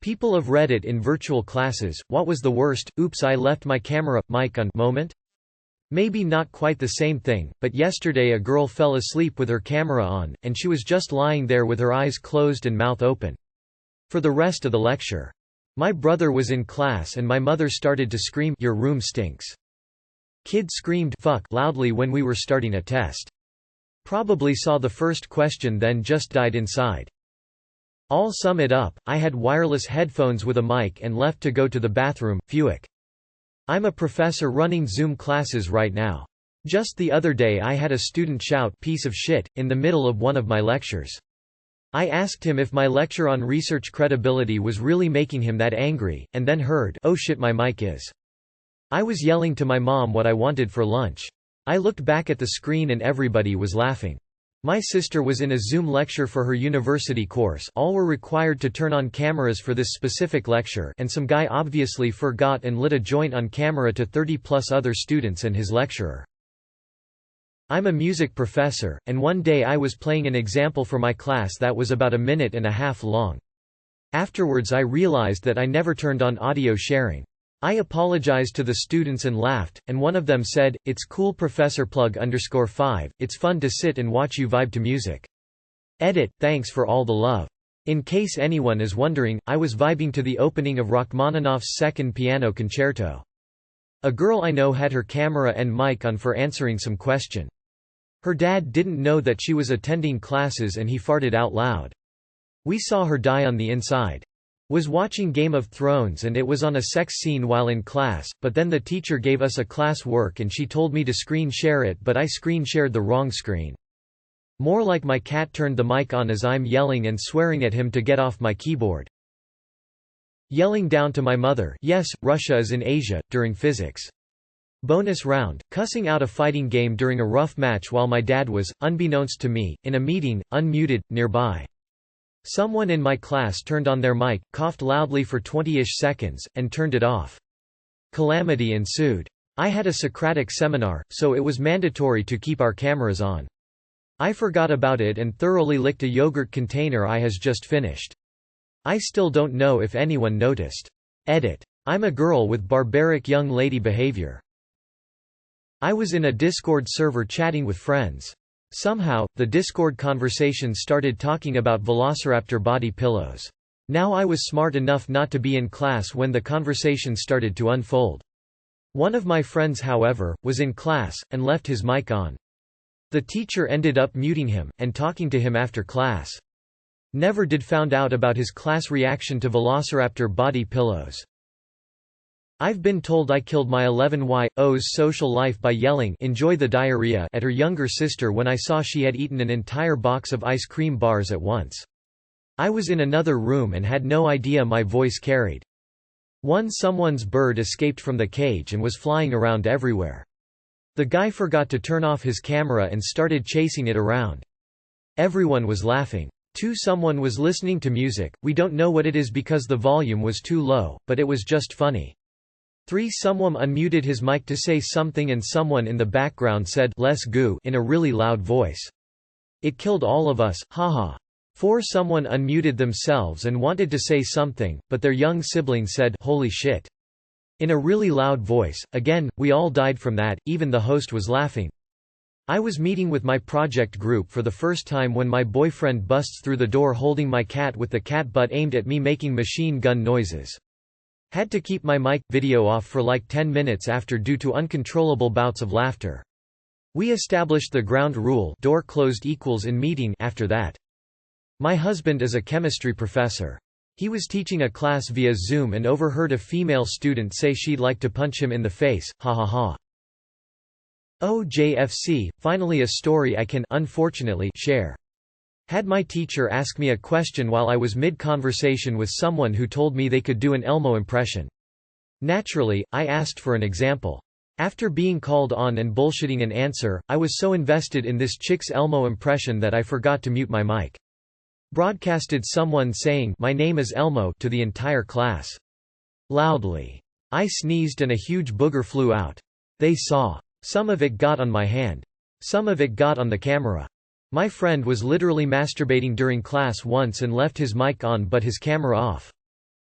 People of Reddit in virtual classes, what was the worst, oops I left my camera, mic on moment? Maybe not quite the same thing, but yesterday a girl fell asleep with her camera on, and she was just lying there with her eyes closed and mouth open. For the rest of the lecture. My brother was in class and my mother started to scream, "Your room stinks." Kid screamed, "Fuck," loudly when we were starting a test. Probably saw the first question then just died inside. I'll sum it up, I had wireless headphones with a mic and left to go to the bathroom, phewick. I'm a professor running Zoom classes right now. Just the other day I had a student shout "piece of shit" in the middle of one of my lectures. I asked him if my lecture on research credibility was really making him that angry, and then heard, "Oh shit my mic is." I was yelling to my mom what I wanted for lunch. I looked back at the screen and everybody was laughing. My sister was in a Zoom lecture for her university course, all were required to turn on cameras for this specific lecture, and some guy obviously forgot and lit a joint on camera to 30+ other students and his lecturer. I'm a music professor, and one day I was playing an example for my class that was about a minute and a half long. Afterwards I realized that I never turned on audio sharing. I apologized to the students and laughed, and one of them said, "It's cool Professor Plug_5, it's fun to sit and watch you vibe to music." Edit, thanks for all the love. In case anyone is wondering, I was vibing to the opening of Rachmaninoff's Second Piano Concerto. A girl I know had her camera and mic on for answering some question. Her dad didn't know that she was attending classes and he farted out loud. We saw her die on the inside. Was watching Game of Thrones and it was on a sex scene while in class, but then the teacher gave us a class work and she told me to screen share it but I screen shared the wrong screen. More like my cat turned the mic on as I'm yelling and swearing at him to get off my keyboard. Yelling down to my mother, "Yes, Russia is in Asia," during physics. Bonus round, cussing out a fighting game during a rough match while my dad was, unbeknownst to me, in a meeting, unmuted, nearby. Someone in my class turned on their mic, coughed loudly for 20-ish seconds, and turned it off. Calamity ensued. I had a Socratic seminar, so it was mandatory to keep our cameras on. I forgot about it and thoroughly licked a yogurt container I has just finished. I still don't know if anyone noticed. Edit. I'm a girl with barbaric young lady behavior. I was in a Discord server chatting with friends. Somehow, the Discord conversation started talking about Velociraptor body pillows. Now I was smart enough not to be in class when the conversation started to unfold. One of my friends however, was in class, and left his mic on. The teacher ended up muting him, and talking to him after class. Never did found out about his class reaction to Velociraptor body pillows. I've been told I killed my 11-year-old's social life by yelling "enjoy the diarrhea" at her younger sister when I saw she had eaten an entire box of ice cream bars at once. I was in another room and had no idea my voice carried. Someone's bird escaped from the cage and was flying around everywhere. The guy forgot to turn off his camera and started chasing it around. Everyone was laughing. Someone was listening to music, we don't know what it is because the volume was too low, but it was just funny. Someone unmuted his mic to say something and someone in the background said "less goo" in a really loud voice. It killed all of us, haha. Someone unmuted themselves and wanted to say something, but their young sibling said "holy shit" in a really loud voice. Again, we all died from that, even the host was laughing. I was meeting with my project group for the first time when my boyfriend busts through the door holding my cat with the cat butt aimed at me making machine gun noises. Had to keep my mic video off for like 10 minutes after due to uncontrollable bouts of laughter. We established the ground rule, door closed equals in meeting after that. My husband is a chemistry professor. He was teaching a class via Zoom and overheard a female student say she'd like to punch him in the face, ha ha ha. OJFC, finally a story I can unfortunately share. Had my teacher ask me a question while I was mid-conversation with someone who told me they could do an Elmo impression. Naturally, I asked for an example. After being called on and bullshitting an answer, I was so invested in this chick's Elmo impression that I forgot to mute my mic. Broadcasted someone saying, "My name is Elmo," to the entire class. Loudly. I sneezed and a huge booger flew out. They saw. Some of it got on my hand. Some of it got on the camera. My friend was literally masturbating during class once and left his mic on but his camera off.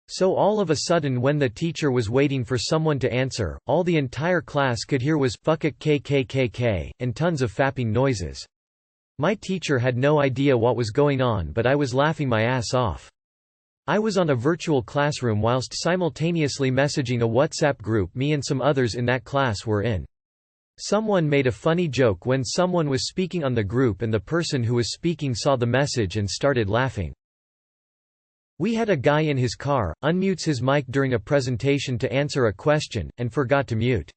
So all of a sudden when the teacher was waiting for someone to answer, all the entire class could hear was "fuck it kkkk" and tons of fapping noises. My teacher had no idea what was going on, but I was laughing my ass off. I was on a virtual classroom whilst simultaneously messaging a WhatsApp group me and some others in that class were in. Someone made a funny joke when someone was speaking on the group and the person who was speaking saw the message and started laughing. We had a guy in his car, unmutes his mic during a presentation to answer a question, and forgot to mute.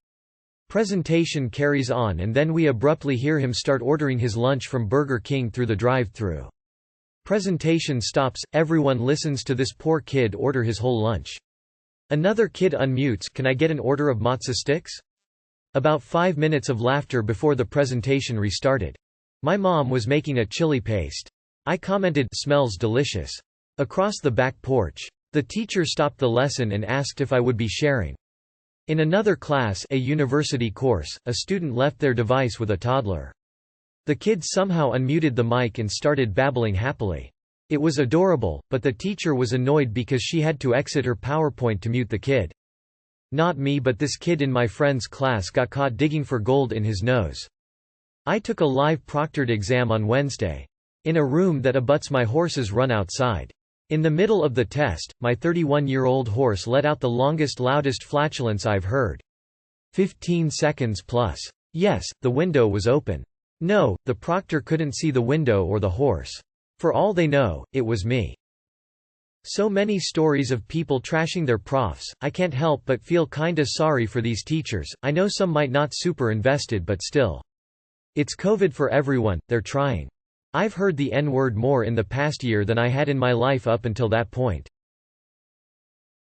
Presentation carries on and then we abruptly hear him start ordering his lunch from Burger King through the drive-thru. Presentation stops, everyone listens to this poor kid order his whole lunch. Another kid unmutes, "Can I get an order of matzo sticks?" About 5 minutes of laughter before the presentation restarted. My mom was making a chili paste. I commented, "Smells delicious." Across the back porch. The teacher stopped the lesson and asked if I would be sharing. In another class, a university course, a student left their device with a toddler. The kid somehow unmuted the mic and started babbling happily. It was adorable, but the teacher was annoyed because she had to exit her PowerPoint to mute the kid. Not me, but this kid in my friend's class got caught digging for gold in his nose. I took a live proctored exam on Wednesday. In a room that abuts my horse's run outside. In the middle of the test, my 31-year-old horse let out the longest, loudest flatulence I've heard. 15 seconds plus. Yes, the window was open. No, the proctor couldn't see the window or the horse. For all they know, it was me. So many stories of people trashing their profs, I can't help but feel kinda sorry for these teachers. I know some might not super invested, but still. It's COVID for everyone, they're trying. I've heard the N-word more in the past year than I had in my life up until that point.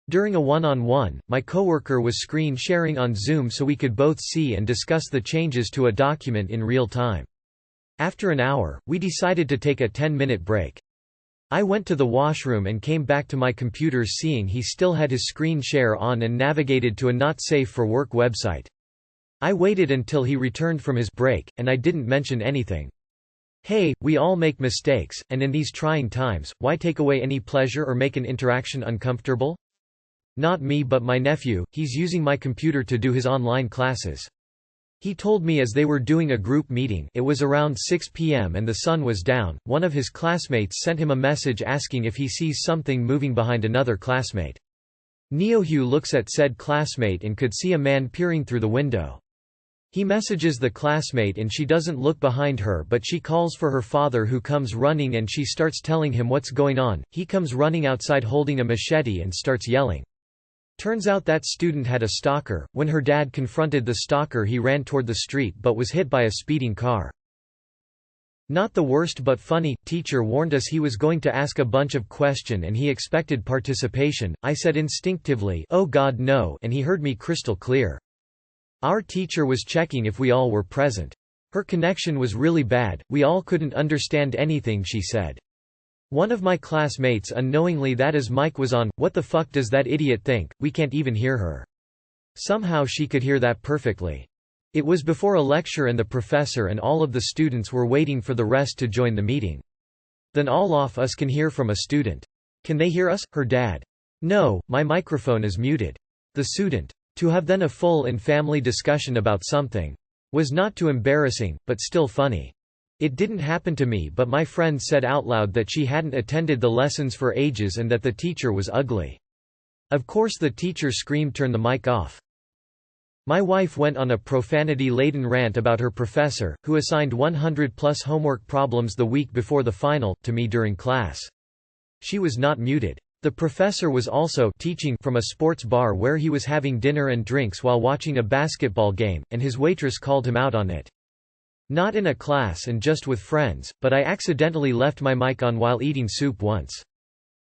During a one-on-one, my coworker was screen sharing on Zoom so we could both see and discuss the changes to a document in real time. After an hour, we decided to take a 10-minute break. I went to the washroom and came back to my computer seeing he still had his screen share on and navigated to a not safe for work website. I waited until he returned from his break, and I didn't mention anything. Hey, we all make mistakes, and in these trying times, why take away any pleasure or make an interaction uncomfortable? Not me, but my nephew. He's using my computer to do his online classes. He told me as they were doing a group meeting, it was around 6 p.m. and the sun was down, one of his classmates sent him a message asking if he sees something moving behind another classmate. Neohue looks at said classmate and could see a man peering through the window. He messages the classmate and she doesn't look behind her, but she calls for her father, who comes running, and she starts telling him what's going on. He comes running outside holding a machete and starts yelling. Turns out that student had a stalker. When her dad confronted the stalker, he ran toward the street but was hit by a speeding car. Not the worst but funny. Teacher warned us he was going to ask a bunch of questions and he expected participation. I said instinctively, "Oh God, no," and he heard me crystal clear. Our teacher was checking if we all were present. Her connection was really bad, we all couldn't understand anything she said. One of my classmates unknowingly that his mic was on. What the fuck does that idiot think? We can't even hear her. Somehow she could hear that perfectly. It was before a lecture and the professor and all of the students were waiting for the rest to join the meeting. Then all of us can hear from a student. Can they hear us? Her dad. No, my microphone is muted. The student. To have then a full in-family discussion about something. Was not too embarrassing, but still funny. It didn't happen to me, but my friend said out loud that she hadn't attended the lessons for ages and that the teacher was ugly. Of course the teacher screamed, "Turn the mic off." My wife went on a profanity-laden rant about her professor, who assigned 100+ homework problems the week before the final, to me during class. She was not muted. The professor was also teaching from a sports bar where he was having dinner and drinks while watching a basketball game, and his waitress called him out on it. Not in a class and just with friends, but I accidentally left my mic on while eating soup once.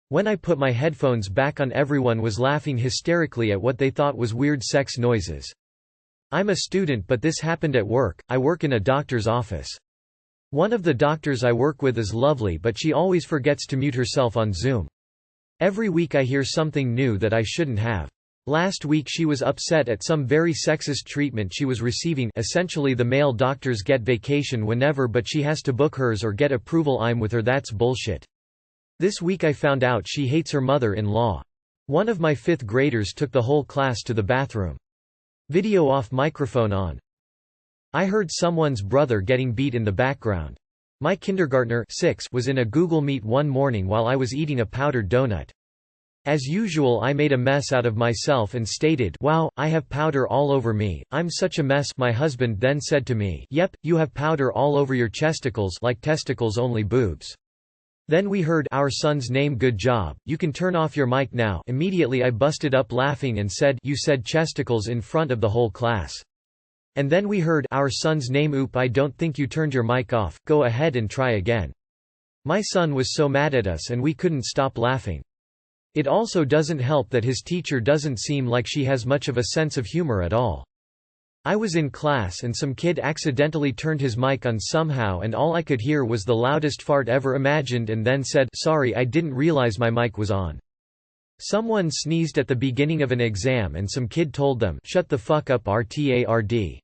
When I put my headphones back on, everyone was laughing hysterically at what they thought was weird sex noises. I'm a student, but this happened at work. I work in a doctor's office. One of the doctors I work with is lovely, but she always forgets to mute herself on Zoom. Every week I hear something new that I shouldn't have. Last week she was upset at some very sexist treatment she was receiving. Essentially the male doctors get vacation whenever, but she has to book hers or get approval. I'm with her, that's bullshit. This week I found out she hates her mother-in-law. One of my fifth graders took the whole class to the bathroom. Video off, microphone on. I heard someone's brother getting beat in the background. My kindergartner 6 was in a Google Meet one morning while I was eating a powdered donut. As usual, I made a mess out of myself and stated, "Wow, I have powder all over me, I'm such a mess." My husband then said to me, "Yep, you have powder all over your chesticles, like testicles only boobs." Then we heard our son's name. "Good job, you can turn off your mic now." Immediately I busted up laughing and said, "You said chesticles," in front of the whole class. And then we heard our son's name. "Oop, I don't think you turned your mic off, go ahead and try again." My son was so mad at us and we couldn't stop laughing. It also doesn't help that his teacher doesn't seem like she has much of a sense of humor at all. I was in class and some kid accidentally turned his mic on somehow and all I could hear was the loudest fart ever imagined and then said, "Sorry, I didn't realize my mic was on." Someone sneezed at the beginning of an exam and some kid told them, "Shut the fuck up, RTARD."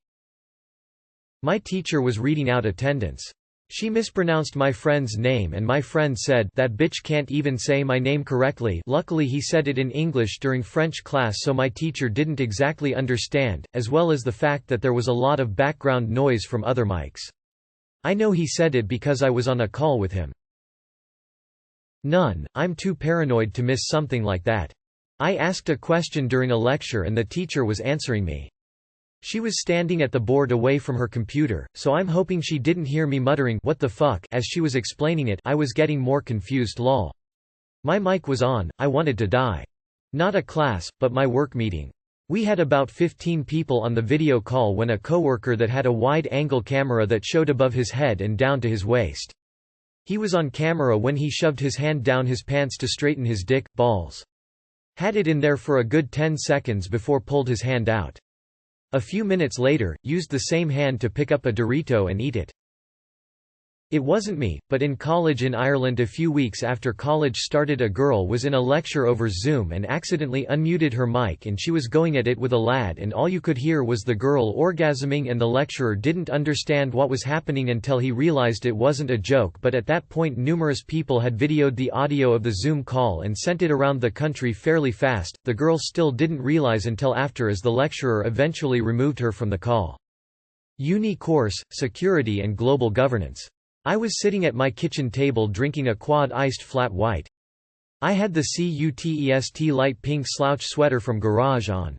My teacher was reading out attendance. She mispronounced my friend's name and my friend said, "That bitch can't even say my name correctly." Luckily he said it in English during French class so my teacher didn't exactly understand, as well as the fact that there was a lot of background noise from other mics. I know he said it because I was on a call with him. None, I'm too paranoid to miss something like that. I asked a question during a lecture and the teacher was answering me. She was standing at the board away from her computer, so I'm hoping she didn't hear me muttering "what the fuck" as she was explaining it. I was getting more confused. Lol. My mic was on, I wanted to die. Not a class, but my work meeting. We had about 15 people on the video call when a coworker that had a wide-angle camera that showed above his head and down to his waist. He was on camera when he shoved his hand down his pants to straighten his dick, balls. Had it in there for a good 10 seconds before pulled his hand out. A few minutes later, used the same hand to pick up a Dorito and eat it. It wasn't me, but in college in Ireland a few weeks after college started a girl was in a lecture over Zoom and accidentally unmuted her mic and she was going at it with a lad and all you could hear was the girl orgasming and the lecturer didn't understand what was happening until he realized it wasn't a joke, but at that point numerous people had videoed the audio of the Zoom call and sent it around the country fairly fast. The girl still didn't realize until after as the lecturer eventually removed her from the call. Uni course, Security and Global Governance. I was sitting at my kitchen table drinking a quad iced flat white. I had the CUTEST light pink slouch sweater from Garage on.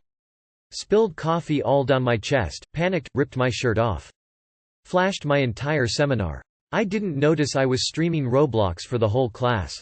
Spilled coffee all down my chest, panicked, ripped my shirt off. Flashed my entire seminar. I didn't notice I was streaming Roblox for the whole class.